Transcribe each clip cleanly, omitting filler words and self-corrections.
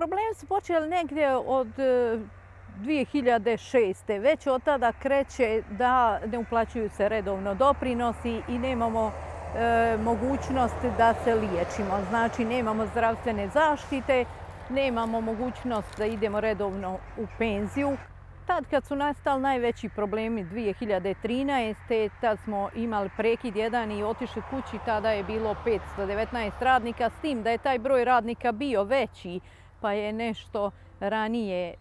problemi su počeli negdje od 2006. Već od tada kreće da ne uplaćuju se redovno doprinosi i nemamo mogućnost da se liječimo. Znači nemamo zdravstvene zaštite, nemamo mogućnost da idemo redovno u penziju. Tad kad su nastali najveći problemi 2013. tad smo imali prekid jedan i otišli kući, tada je bilo 519 radnika, s tim da je taj broj radnika bio veći, pa je nešto ranije,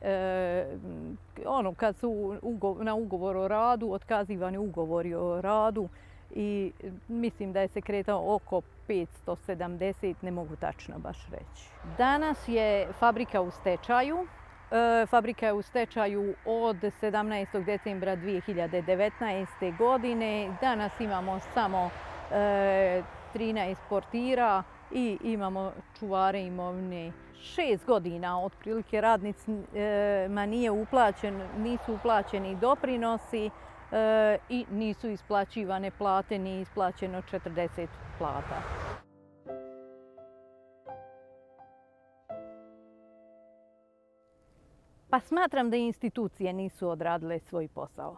kad su na ugovor o radu, otkazivani ugovori o radu i mislim da je se kretao oko 570, ne mogu tačno baš reći. Danas je fabrika u stečaju. Fabrika je u stečaju od 17. decembra 2019. godine. Danas imamo samo 13 portira i imamo čuvare imovine. 6 godina otprilike radnicima nisu uplaćeni doprinosi i nisu isplaćivane plate, nije isplaćeno 40 plata. Pa smatram da institucije nisu odradile svoj posao.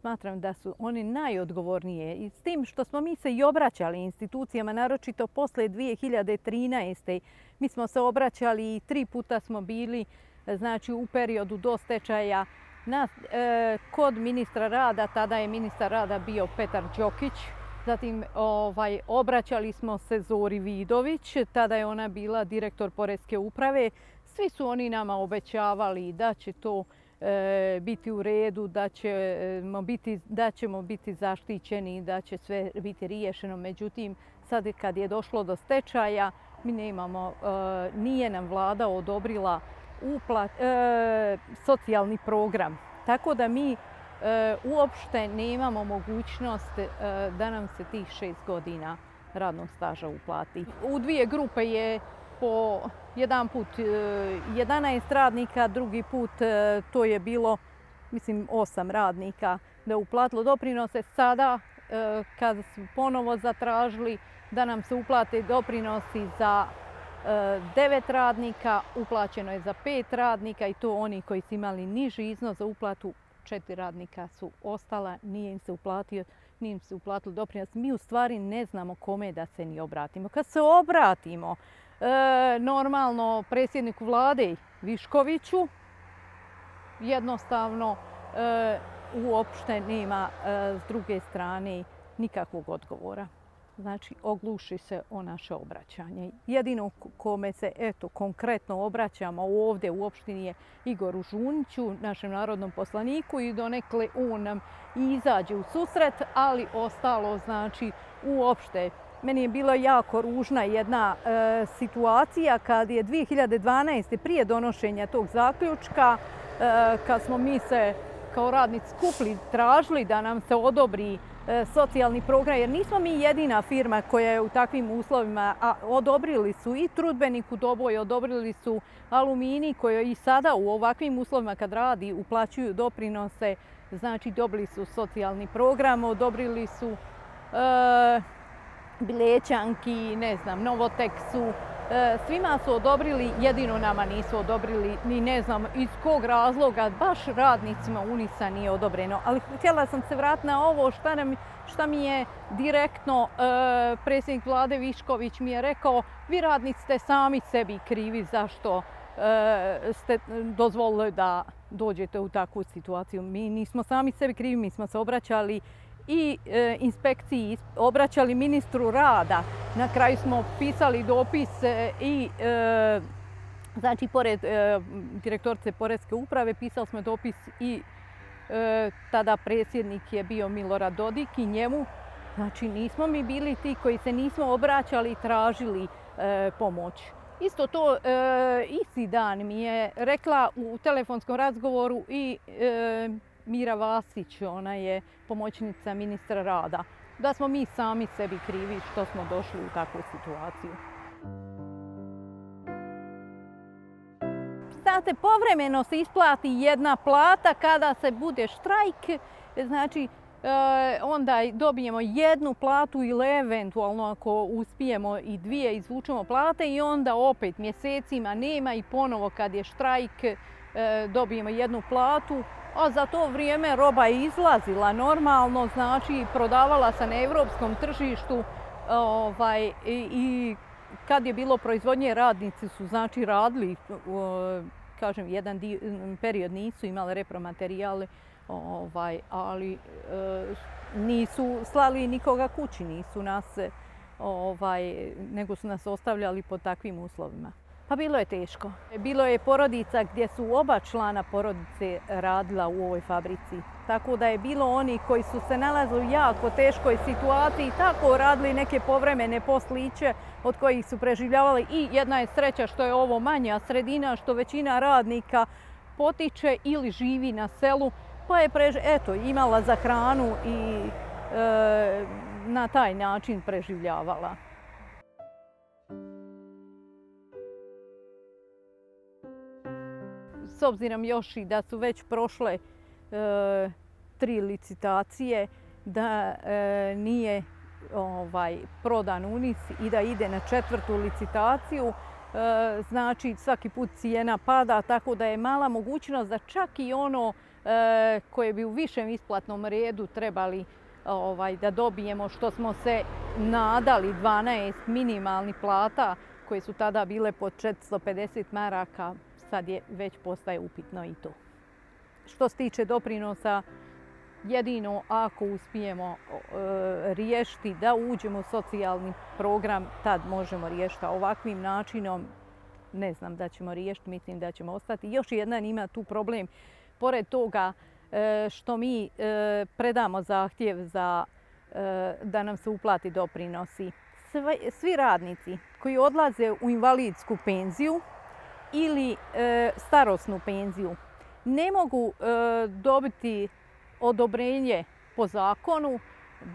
Smatram da su oni najodgovornije i s tim što smo mi se i obraćali institucijama, naročito posle 2013. Mi smo se obraćali i 3 puta smo bili, znači u periodu do stečaja kod ministra rada, tada je ministar rada bio Petar Đokić. Zatim obraćali smo se Zori Vidović, tada je ona bila direktor Poreske uprave. Svi su oni nama obećavali da će to biti u redu, da ćemo biti zaštićeni, da će sve biti riješeno. Međutim, sad kad je došlo do stečaja, mi nemamo, nije nam vlada odobrila socijalni program. Tako da mi uopšte nemamo mogućnost da nam se tih 6 godina radnog staža uplati. U 2 grupe je po jedan put 11 radnika, drugi put to je bilo, mislim, 8 radnika da je uplatilo doprinose. Sada, kad su ponovo zatražili da nam se uplate doprinosi za 9 radnika, uplaćeno je za 5 radnika i to oni koji su imali niži iznos za uplatu. 4 radnika su ostala, nije im se uplatilo doprinos. Mi u stvari ne znamo kome da se ni obratimo. Kad se obratimo, normalno predsjedniku vlade Viškoviću, jednostavno uopšte nema s druge strane nikakvog odgovora. Znači, ogluši se o naše obraćanje. Jedino kome se konkretno obraćamo ovdje u opštini je Igoru Žuniću, našem narodnom poslaniku, i donekle on nam izađe u susret, ali ostalo znači uopšte. Meni je bila jako ružna jedna situacija kad je 2012. prije donošenja tog zaključka, kad smo mi se kao radnici skupili, tražili da nam se odobri socijalni program, jer nismo mi jedina firma koja je u takvim uslovima, a odobrili su i Trudbenik u Doboj, odobrili su Aluminij koji i sada u ovakvim uslovima kad radi uplaćuju doprinose, znači dobili su socijalni program, odobrili su Bilećanki, ne znam, Novoteksu, svima su odobrili, jedino nama nisu odobrili, ni ne znam iz kog razloga, baš radnicima UNIS-a nije odobreno. Ali htjela sam se vratiti na ovo šta mi je direktno predsjednik vlade Višković mi je rekao: vi radnici ste sami sebi krivi zašto ste dozvolili da dođete u takvu situaciju. Mi nismo sami sebi krivi, mi smo se obraćali i inspekciji, obraćali ministru rada. Na kraju smo pisali dopis i znači pored direktorice Poreske uprave pisali smo dopis i tada predsjednik je bio Milorad Dodik i njemu. Znači nismo mi bili ti koji se nismo obraćali i tražili pomoć. Isto to isti dan mi je rekla u telefonskom razgovoru i Mira Vasić, ona je pomoćnica ministra rada, da smo mi sami sebi krivi što smo došli u takvu situaciju. Znate, povremeno se isplati jedna plata kada se bude štrajk, znači onda dobijemo jednu platu ili eventualno ako uspijemo i dvije izvučemo plate i onda opet mjesecima nema i ponovo kad je štrajk dobijemo jednu platu. A za to vrijeme roba je izlazila normalno, znači prodavala se na europskom tržištu i kad je bilo proizvodnje radnici su znači radili, kažem jedan period nisu imali repromaterijale, ali nisu slali nikoga kući, nisu nas, nego su nas ostavljali pod takvim uslovima. Pa bilo je teško. Bilo je porodica gdje su oba člana porodice radila u ovoj fabrici. Tako da je bilo oni koji su se nalazili u jako teškoj situaciji i tako radili neke povremene posliće od kojih su preživljavali. I jedna je sreća što je ovo manja sredina, što većina radnika potiče ili živi na selu, pa je imala za hranu i na taj način preživljavala. S obzirom još i da su već prošle 3 licitacije, da nije prodan UNIS i da ide na 4. licitaciju, znači svaki put cijena pada, tako da je mala mogućnost da čak i ono koje bi u višem isplatnom redu trebali da dobijemo, što smo se nadali, 12 minimalnih plata koje su tada bile po 450 maraka, sad je već postaje upitno i to. Što se tiče doprinosa, jedino ako uspijemo riješiti da uđemo u socijalni program, tad možemo riješiti. Ovakvim načinom ne znam da ćemo riješiti, mislim da ćemo ostati. Još jedan ima tu problem, pored toga što mi predamo zahtjev da nam se uplati doprinosi. Svi radnici koji odlaze u invalidsku penziju ili starosnu penziju ne mogu dobiti odobrenje po zakonu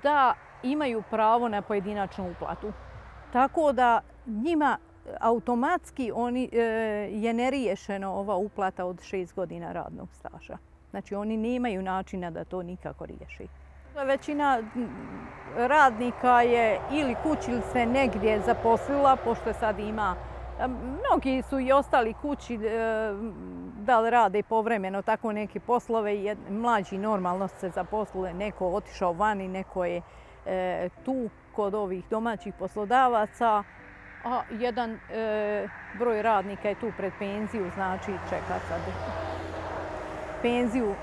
da imaju pravo na pojedinačnu uplatu. Tako da njima automatski je neriješena ova uplata od 6 godina radnog staža. Znači oni nemaju načina da to nikako riješi. Većina radnika je ili kući ili se negdje zaposlila, pošto sad ima. Mnogi su i ostali kući, da li rade povremeno tako neke poslove. Mlađi normalno se zaposlile, neko otišao vani, neko je tu kod ovih domaćih poslodavaca. A jedan broj radnika je tu pred penziju, znači čeka sad penziju.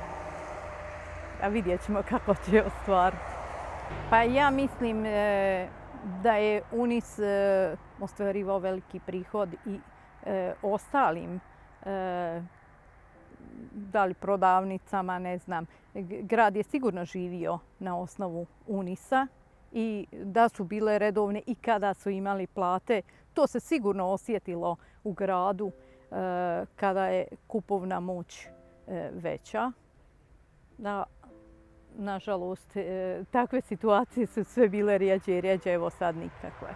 A vidjet ćemo kako će ostvariti. Pa ja mislim da je UNIS ostvarivao veliki prihod i ostalim, da li prodavnicama, ne znam. Grad je sigurno živio na osnovu UNIS-a i da su bile redovne i kada su imali plate. To se sigurno osjetilo u gradu kada je kupovna moć veća. Nažalost, takve situacije su sve bile rijeđe i rijeđe, evo sad nikakve.